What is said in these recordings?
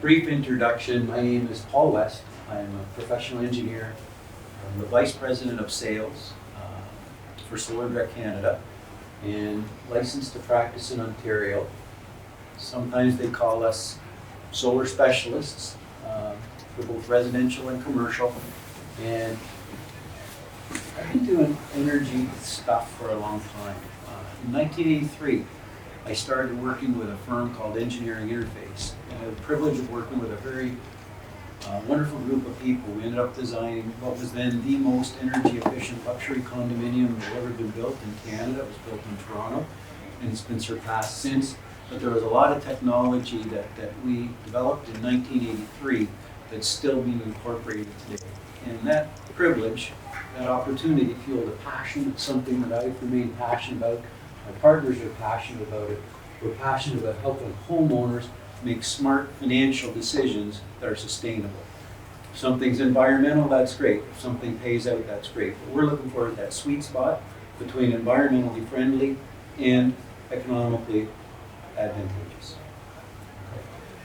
brief introduction. My name is Paul West. I'm a professional engineer. I'm the Vice President of Sales for SolarDirect Canada and licensed to practice in Ontario. Sometimes they call us solar specialists for both residential and commercial. And I've been doing energy stuff for a long time. In 1983, I started working with a firm called Engineering Interface. And I had the privilege of working with a very wonderful group of people. We ended up designing what was then the most energy efficient luxury condominium that ever been built in Canada. It was built in Toronto, and it's been surpassed since. But there was a lot of technology that we developed in 1983 that's still being incorporated today. And that privilege, that opportunity fueled a passion. It's something that I've remained passionate about. My partners are passionate about it. We're passionate about helping homeowners make smart financial decisions that are sustainable. If something's environmental, that's great. If something pays out, that's great. But we're looking for that sweet spot between environmentally friendly and economically advantageous.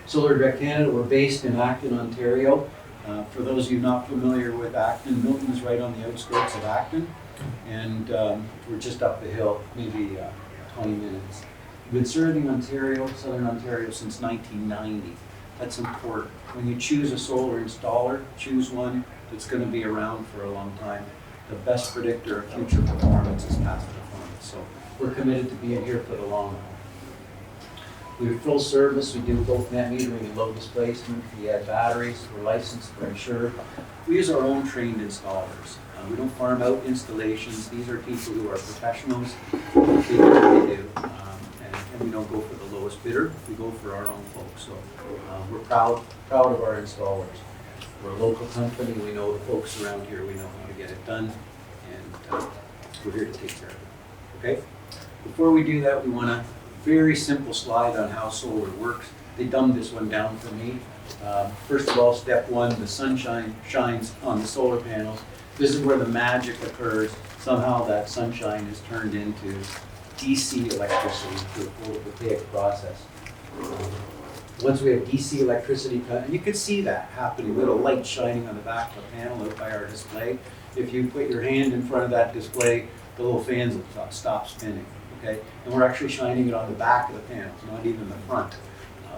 SolarDirect Canada, we're based in Acton, Ontario. For those of you not familiar with Acton, Milton is right on the outskirts of Acton, and we're just up the hill, maybe 20 minutes. We've been serving Ontario, Southern Ontario, since 1990. That's important. When you choose a solar installer, choose one that's going to be around for a long time. The best predictor of future performance is past performance. So we're committed to being here for the long haul. We're full service. We do both net metering and load displacement. We add batteries. We're licensed. We're insured. We use our own trained installers. We don't farm out installations. These are people who are professionals. They do what they do. And we don't go for the lowest bidder. We go for our own folks. So we're proud of our installers. We're a local company. We know the folks around here. We know how to get it done. And we're here to take care of it. Okay? Before we do that, we want a very simple slide on how solar works. They dumbed this one down for me. First of all, step one, the sunshine shines on the solar panels. This is where the magic occurs. Somehow that sunshine is turned into DC electricity through a photovoltaic process. Once we have DC electricity, and you can see that happening, little light shining on the back of the panel out by our display. If you put your hand in front of that display, the little fans will stop spinning. Okay? And we're actually shining it on the back of the panels, not even the front.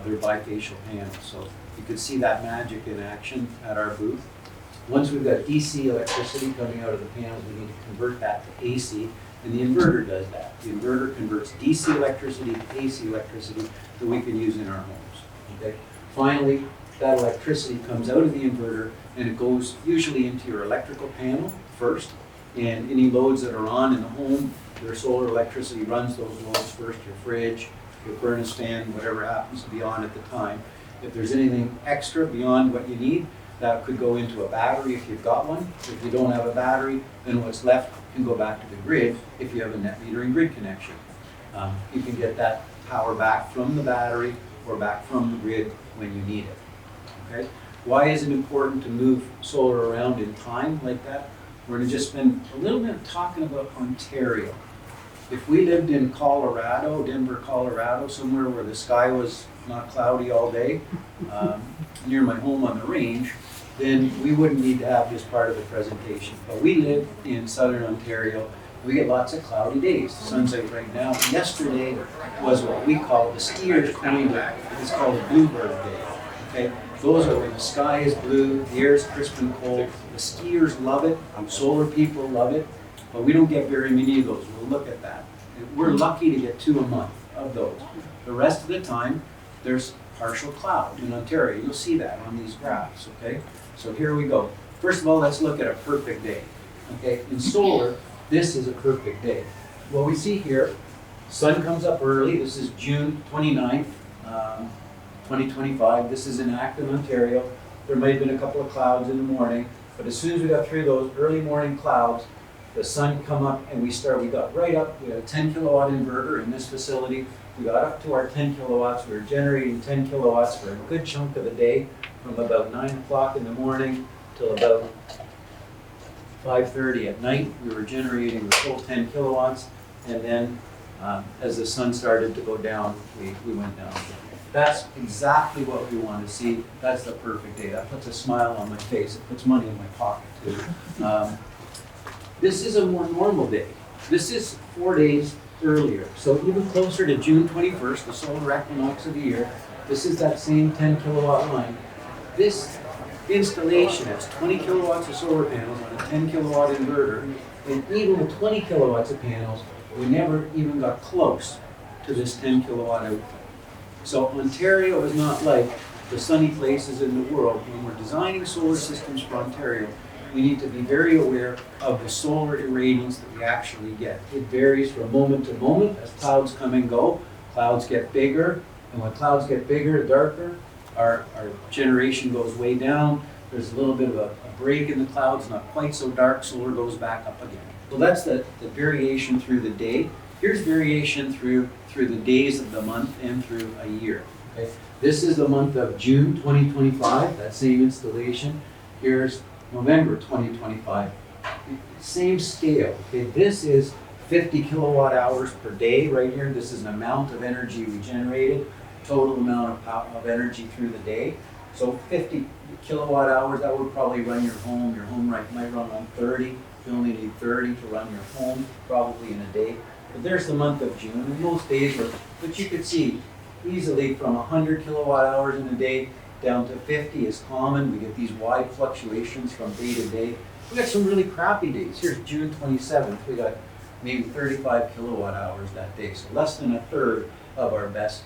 They're bifacial panels, so you can see that magic in action at our booth. Once we've got DC electricity coming out of the panels, we need to convert that to AC, and the inverter does that. The inverter converts DC electricity to AC electricity that we can use in our homes. Okay? Finally, that electricity comes out of the inverter, and it goes usually into your electrical panel first, and any loads that are on in the home, your solar electricity runs those loads first, your fridge, your furnace fan, whatever happens to be on at the time. If there's anything extra beyond what you need, that could go into a battery if you've got one. If you don't have a battery, then what's left can go back to the grid if you have a net metering grid connection. You can get that power back from the battery or back from the grid when you need it. Okay? Why is it important to move solar around in time like that? We're going to just spend a little bit talking about Ontario. If we lived in Colorado, Denver, Colorado, somewhere where the sky was not cloudy all day, near my home on the range, then we wouldn't need to have this part of the presentation. But we live in Southern Ontario. We get lots of cloudy days. The sun's out right now. Yesterday was what we call the skiers coined it. It's called a bluebird day. Okay? Those are when the sky is blue, the air is crisp and cold. The skiers love it. Solar people love it. But we don't get very many of those. We'll look at that. We're lucky to get 2 a month of those. The rest of the time, there's partial cloud in Ontario. You'll see that on these graphs, okay? So here we go. First of all, let's look at a perfect day. Okay, in solar, this is a perfect day. What we see here, sun comes up early. This is June 29th, 2025. This is in Acton, Ontario. There might have been a couple of clouds in the morning, but as soon as we got through those early morning clouds, the sun come up and we got right up. We had a 10 kilowatt inverter in this facility. We got up to our 10 kilowatts. We were generating 10 kilowatts for a good chunk of the day, from about 9 o'clock in the morning till about 5:30 at night. We were generating the full 10 kilowatts, and then as the sun started to go down, we went down. That's exactly what we want to see. That's the perfect day. That puts a smile on my face. It puts money in my pocket too. This is a more normal day. This is 4 days earlier. So even closer to June 21st, the solar equinox of the year, this is that same 10 kilowatt line. This installation has 20 kilowatts of solar panels on a 10 kilowatt inverter, and even with 20 kilowatts of panels, we never even got close to this 10 kilowatt output. So Ontario is not like the sunny places in the world. When we're designing solar systems for Ontario, we need to be very aware of the solar irradiance that we actually get. It varies from moment to moment as clouds come and go. Clouds get bigger, and when clouds get bigger, darker, our generation goes way down. There's a little bit of a break in the clouds, not quite so dark, solar goes back up again. So that's the variation through the day. Here's variation through the days of the month and through a year. Okay? This is the month of June 2025, that same installation. Here's November 2025, same scale. Okay? This is 50 kilowatt hours per day right here. This is an amount of energy we generated, total amount of energy through the day. So 50 kilowatt hours, that would probably run your home. Your home might run on 30. You only need 30 to run your home, probably in a day. But there's the month of June, and most days are, but you could see easily from 100 kilowatt hours in a day down to 50 is common. We get these wide fluctuations from day to day. We got some really crappy days. Here's June 27th. We got maybe 35 kilowatt hours that day, so less than a third of our best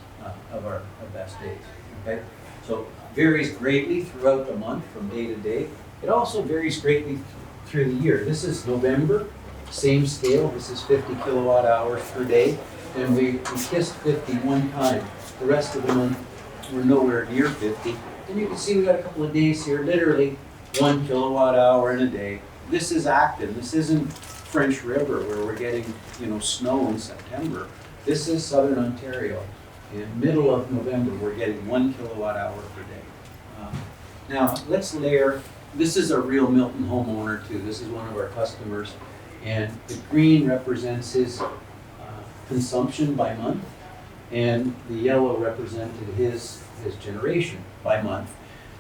days. Okay, so varies greatly throughout the month from day to day. It also varies greatly through the year. This is November, same scale. This is 50 kilowatt hours per day, and we kissed 50 one time. The rest of the month we're nowhere near 50. And you can see we got a couple of days here, literally 1 kilowatt hour in a day. This is active. This isn't French River where we're getting snow in September. This is Southern Ontario. In middle of November, we're getting 1 kilowatt hour per day. Now let's layer. This is a real Milton homeowner too. This is one of our customers, and the green represents his consumption by month, and the yellow represented his generation by month.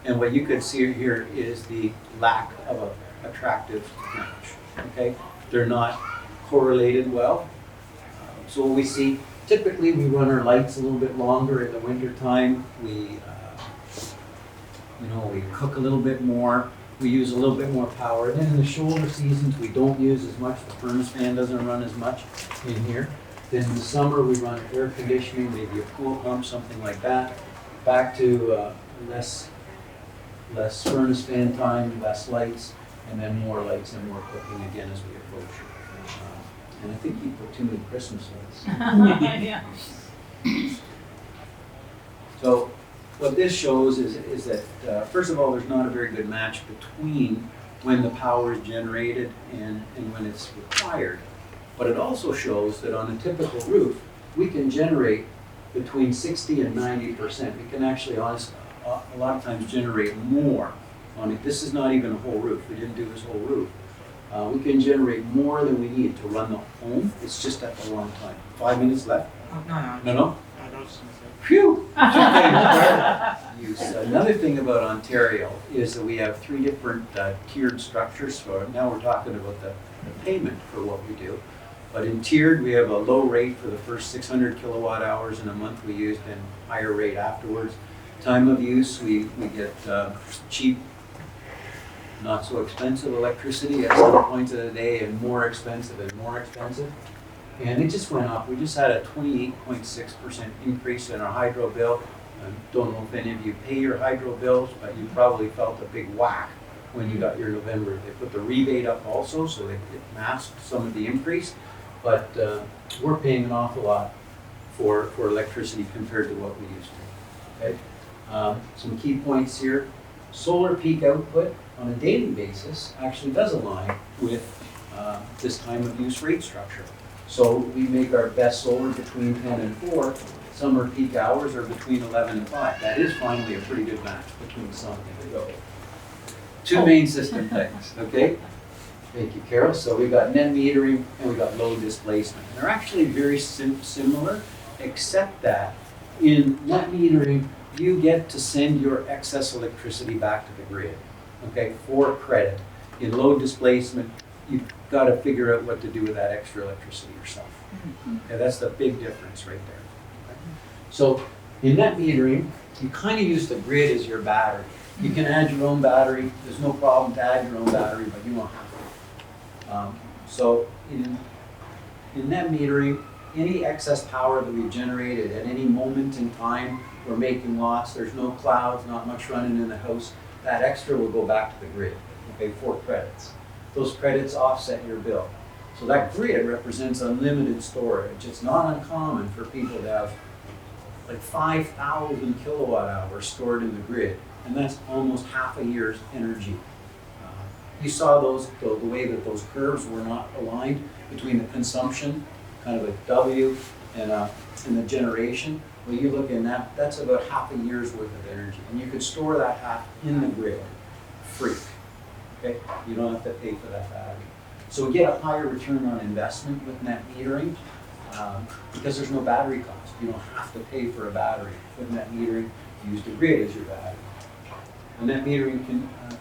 And what you could see here is the lack of an attractive match. Okay, they're not correlated well. So what we see, typically we run our lights a little bit longer in the winter time. We cook a little bit more. We use a little bit more power. And then in the shoulder seasons, we don't use as much. The furnace fan doesn't run as much in here. Then in the summer, we run air conditioning, maybe a pool pump, something like that. Back to less furnace fan time, less lights, and then more lights and more cooking again as we approach. And I think he put too many Christmas lights. Yeah. So what this shows is that, first of all, there's not a very good match between when the power is generated and when it's required. But it also shows that on a typical roof, we can generate between 60 and 90%. We can actually, honestly, a lot of times generate more on it. This is not even a whole roof. We didn't do this whole roof. We can generate more than we need to run the home. It's just at the wrong time. 5 minutes left? No? Phew! Another thing about Ontario is that we have 3 different tiered structures. So now we're talking about the payment for what we do. But in tiered, we have a low rate for the first 600 kilowatt hours in a month we used, and higher rate afterwards. Time of use, we get cheap, not so expensive electricity at some points of the day, and more expensive and more expensive. And it just went up. We just had a 28.6% increase in our hydro bill. I don't know if any of you pay your hydro bills, but you probably felt a big whack when you got your November. They put the rebate up also, so it masked some of the increase. But we're paying an awful lot for electricity compared to what we used to. Okay? Some key points here. Solar peak output on a daily basis actually does align with this time of use rate structure. So we make our best solar between 10 and 4. Summer peak hours are between 11 and 5. That is finally a pretty good match between the sun and the go. 2 main system things, okay? Thank you, Carol. So we got net metering and we got low displacement. And they're actually very similar, except that in net metering, you get to send your excess electricity back to the grid, okay, for credit. In low displacement, you've got to figure out what to do with that extra electricity yourself. Okay, that's the big difference right there. Okay? So in net metering, you kind of use the grid as your battery. You can add your own battery. There's no problem to add your own battery, but you won't have to. So in net metering, any excess power that we've generated at any moment in time, we're making lots, there's no clouds, not much running in the house, that extra will go back to the grid, okay, for credits. Those credits offset your bill. So that grid represents unlimited storage. It's not uncommon for people to have like 5,000 kilowatt hours stored in the grid, and that's almost half a year's energy. You saw those, the way that those curves were not aligned between the consumption, kind of a W, and the generation. Well, you look in that, that's about half a year's worth of energy, and you could store that half in the grid, free. Okay, you don't have to pay for that battery. So we get a higher return on investment with net metering because there's no battery cost. You don't have to pay for a battery. With net metering, you use the grid as your battery. A net metering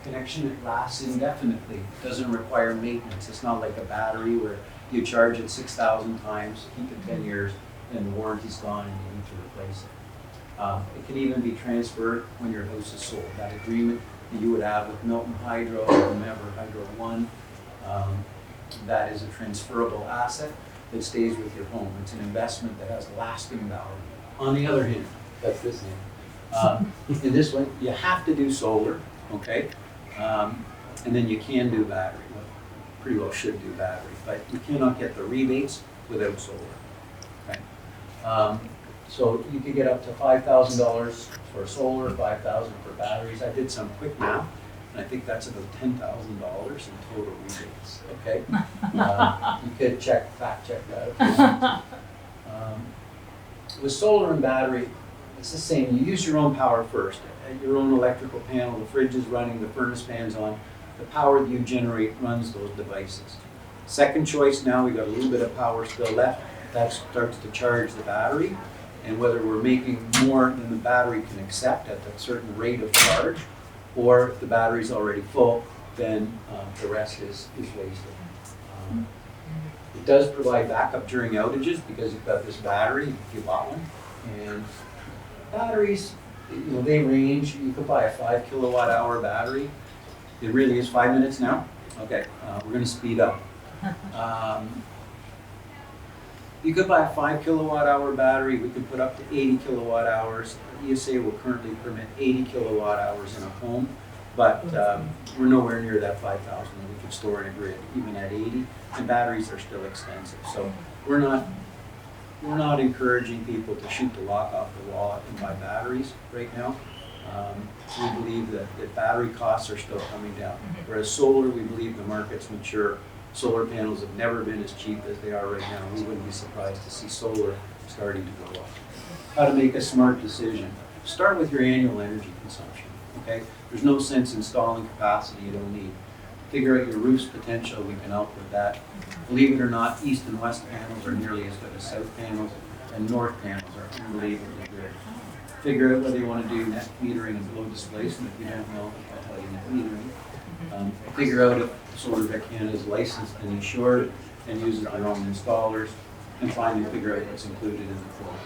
connection, it lasts indefinitely. It doesn't require maintenance. It's not like a battery where you charge it 6,000 times, keep it 10 years, and the warranty's gone and you need to replace it. It can even be transferred when your house is sold. That agreement that you would have with Milton Hydro or whomever, Hydro One, that is a transferable asset that stays with your home. It's an investment that has lasting value. On the other hand, that's this hand. In this one, you have to do solar, okay? And then you can do battery. Well, pretty well should do battery, but you cannot get the rebates without solar. Okay? So you could get up to $5,000 for solar, $5,000 for batteries. I did some quick math, and I think that's about $10,000 in total rebates. Okay, you could fact check that if you want. With solar and battery, it's the same. You use your own power first. Your own electrical panel, the fridge is running, the furnace fan's on. The power that you generate runs those devices. Second choice, now we got a little bit of power still left. That starts to charge the battery. And whether we're making more than the battery can accept at a certain rate of charge, or if the battery's already full, then the rest is wasted. It does provide backup during outages because you've got this battery, if you bought one. And batteries, they range. You could buy a 5 kilowatt hour battery. It really is 5 minutes now. Okay, we're going to speed up. You could buy a 5 kilowatt hour battery. We could put up to 80 kilowatt hours. ESA will currently permit 80 kilowatt hours in a home, but we're nowhere near that 5,000 that we could store in a grid, even at 80. And batteries are still expensive, so we're not encouraging people to shoot the lock off the wall and buy batteries right now. We believe that battery costs are still coming down. Whereas solar, we believe the market's mature. Solar panels have never been as cheap as they are right now. We wouldn't be surprised to see solar starting to go up. How to make a smart decision. Start with your annual energy consumption, okay? There's no sense installing capacity you don't need. Figure out your roof's potential, we can help with that. Believe it or not, east and west panels are nearly as good as south panels, and north panels are unbelievably good. Figure out whether you want to do net metering and low displacement. If you don't know, I'll tell you net metering. Figure out if SolarDirect Canada is licensed and insured, and use their own installers, and finally figure out what's included in the quote.